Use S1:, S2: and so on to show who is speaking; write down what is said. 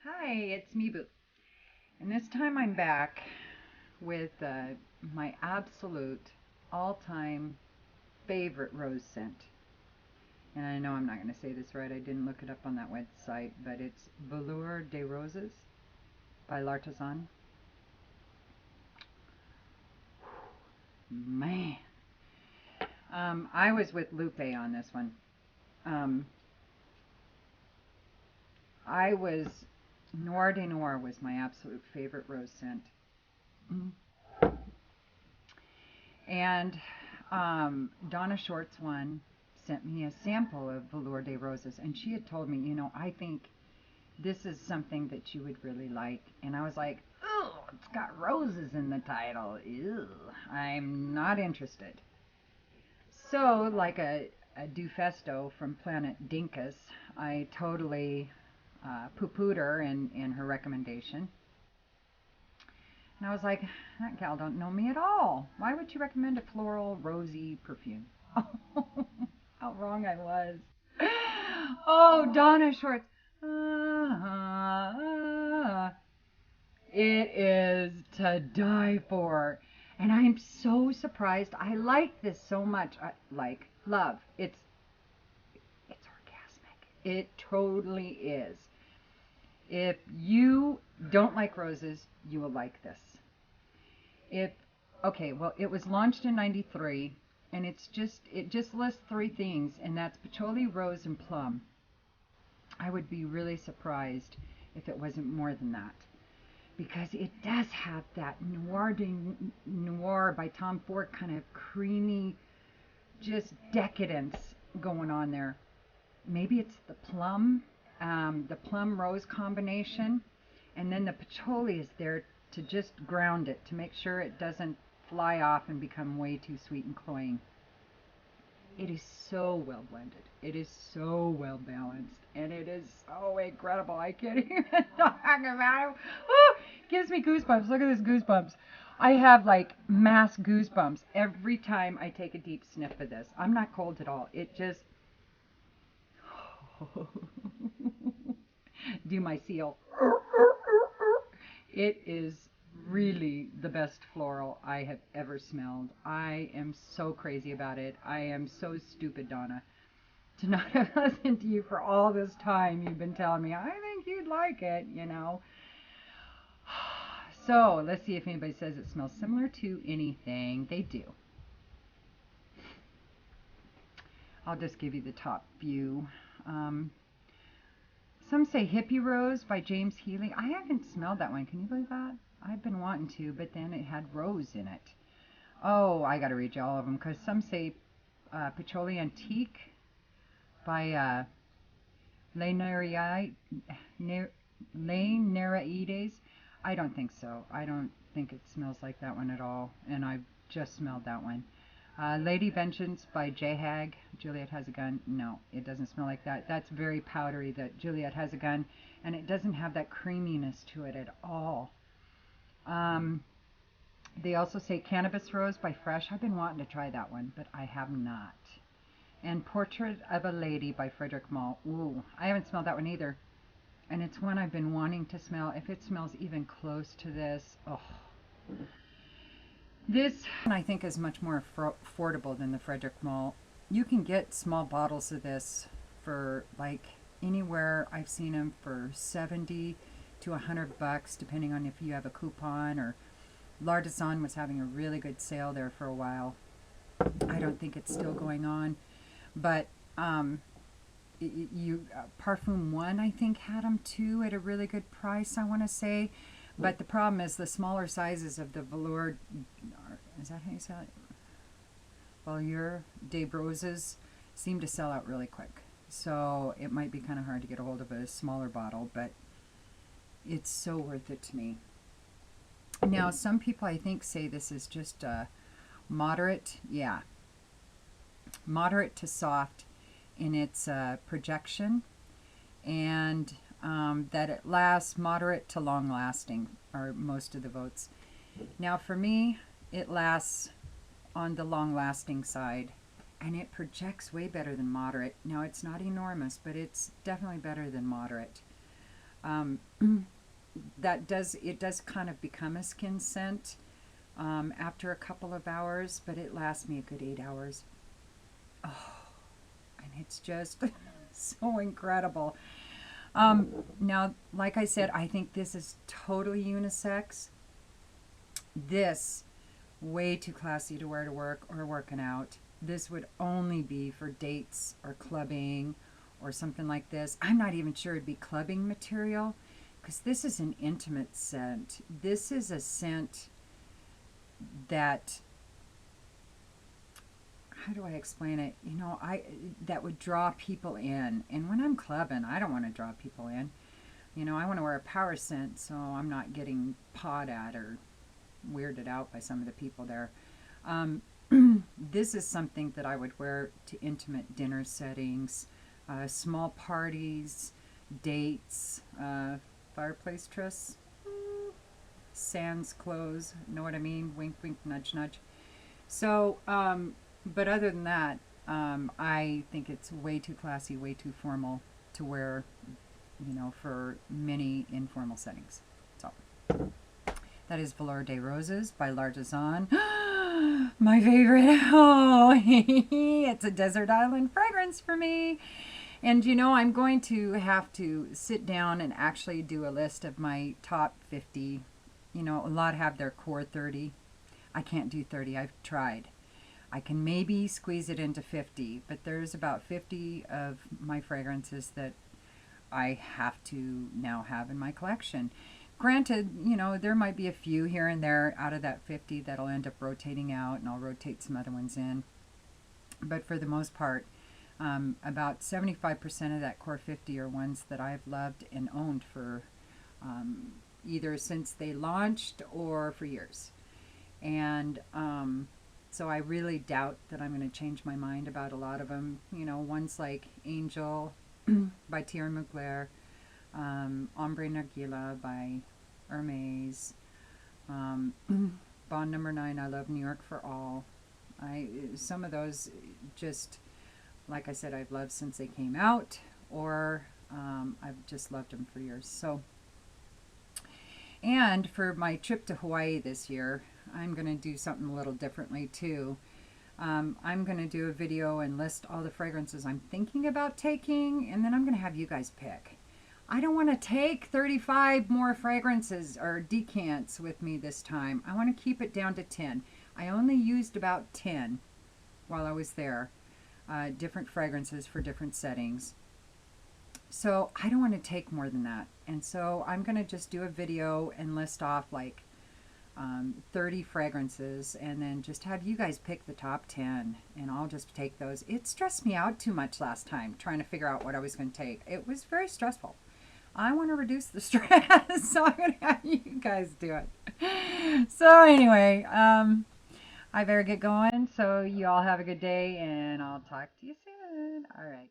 S1: Hi, it's me, Boo. And this time I'm back with my absolute all time favorite rose scent. And I know I'm not going to say this right, I didn't look it up on that website, but it's Voleur des Roses by L'Artisan. Man. I was with Lupe on this one. Um, I was, Noir de Noir was my absolute favorite rose scent. Mm. And Donna Short's one sent me a sample of Velour des Roses, and she had told me, I think this is something that you would really like. And I was like, oh, it's got roses in the title. Ew, I'm not interested. So, like a Dufesto from Planet Dinkus, I totally poo-pooed her in her recommendation. And I was like, that gal don't know me at all. Why would you recommend a floral, rosy perfume? Oh, how wrong I was. Oh, Donna Schwartz. It is to die for. And I'm so surprised. I like this so much. I like love. It's orgasmic. It totally is. If you don't like roses, you will like this. If okay, well, it was launched in '93, and it just lists three things, and that's patchouli, rose, and plum. I would be really surprised if it wasn't more than that, because it does have that noir de noir by Tom Ford kind of creamy, just decadence going on there. Maybe it's the plum rose combination, and then the patchouli is there to just ground it, to make sure it doesn't fly off and become way too sweet and cloying. It is so well blended. It is so well balanced, and it is so incredible. I can't even talk about it. Oh, gives me goosebumps. Look at this goosebumps. I have like mass goosebumps every time I take a deep sniff of this. I'm not cold at all. It just do my seal. It is really the best floral I have ever smelled. I am so crazy about it. I am so stupid, Donna, to not have listened to you for all this time. You've been telling me, I think you'd like it. So let's see if anybody says it smells similar to anything. They do. I'll just give you the top few. Um, some say Hippie Rose by James Healy. I haven't smelled that one. Can you believe that? I've been wanting to, but then it had rose in it. Oh, I got to read you all of them because some say Patchouli Antique by Le Nereides. I don't think so. I don't think it smells like that one at all, and I've just smelled that one. Lady Vengeance by J Hag. Juliet Has a Gun. No, it doesn't smell like that. That's very powdery, that Juliet Has a Gun, and it doesn't have that creaminess to it at all. Um, they also say Cannabis Rose by Fresh. I've been wanting to try that one, but I have not. And Portrait of a Lady by Frederick Malle. Ooh, I haven't smelled that one either. And it's one I've been wanting to smell. If it smells even close to this, oh. This, I think, is much more affordable than the Frederick Malle. You can get small bottles of this for like anywhere. I've seen them for 70 to $100, depending on if you have a coupon, or L'Artisan was having a really good sale there for a while. I don't think it's still going on, but Parfum One, I think, had them too at a really good price, I want to say. But the problem is the smaller sizes of the Velour, is that how you say it? Voleur des Roses seem to sell out really quick. So it might be kind of hard to get a hold of a smaller bottle, but it's so worth it to me. Now, some people, I think, say this is just moderate. Yeah, moderate to soft in its projection, and that it lasts moderate to long lasting are most of the votes. Now for me, it lasts on the long lasting side, and it projects way better than moderate. Now it's not enormous, but it's definitely better than moderate. Um, it does kind of become a skin scent after a couple of hours, but it lasts me a good 8 hours. Oh, and it's just so incredible. Now, like I said, I think this is totally unisex. This, way too classy to wear to work or working out. This would only be for dates or clubbing or something like this. I'm not even sure it'd be clubbing material because this is an intimate scent. This is a scent that, how do I explain it? You know, that would draw people in. And when I'm clubbing, I don't want to draw people in. You know, I want to wear a power scent so I'm not getting pawed at or weirded out by some of the people there. Um, this is something that I would wear to intimate dinner settings, small parties, dates, fireplace trysts, sans clothes. Know what I mean? Wink, wink, nudge, nudge. So, but other than that, I think it's way too classy, way too formal to wear, you know, for many informal settings. So, that is Voleur des Roses by L'Artisan. My favorite. Oh, it's a desert island fragrance for me. And you know, I'm going to have to sit down and actually do a list of my top 50. You know, a lot have their core 30. I can't do 30. I've tried. I can maybe squeeze it into 50, but there's about 50 of my fragrances that I have to now have in my collection. Granted, you know, there might be a few here and there out of that 50 that'll end up rotating out, and I'll rotate some other ones in. But for the most part, about 75% of that core 50 are ones that I've loved and owned for either since they launched or for years. And so I really doubt that I'm going to change my mind about a lot of them. You know, ones like Angel by Thierry Mugler, Ombre Nargila by Hermes, Bond Number 9, I Love New York for All. Some of those just, like I said, I've loved since they came out, or I've just loved them for years. So, and for my trip to Hawaii this year, I'm going to do something a little differently too. I'm going to do a video and list all the fragrances I'm thinking about taking, and then I'm going to have you guys pick. I don't want to take 35 more fragrances or decants with me this time. I want to keep it down to 10. I only used about 10 while I was there, different fragrances for different settings. So I don't want to take more than that. And so I'm going to just do a video and list off like 30 fragrances, and then just have you guys pick the top 10, and I'll just take those. It stressed me out too much last time trying to figure out what I was going to take. It was very stressful. I want to reduce the stress, so I'm going to have you guys do it. So anyway, I better get going. So you all have a good day, and I'll talk to you soon. All right.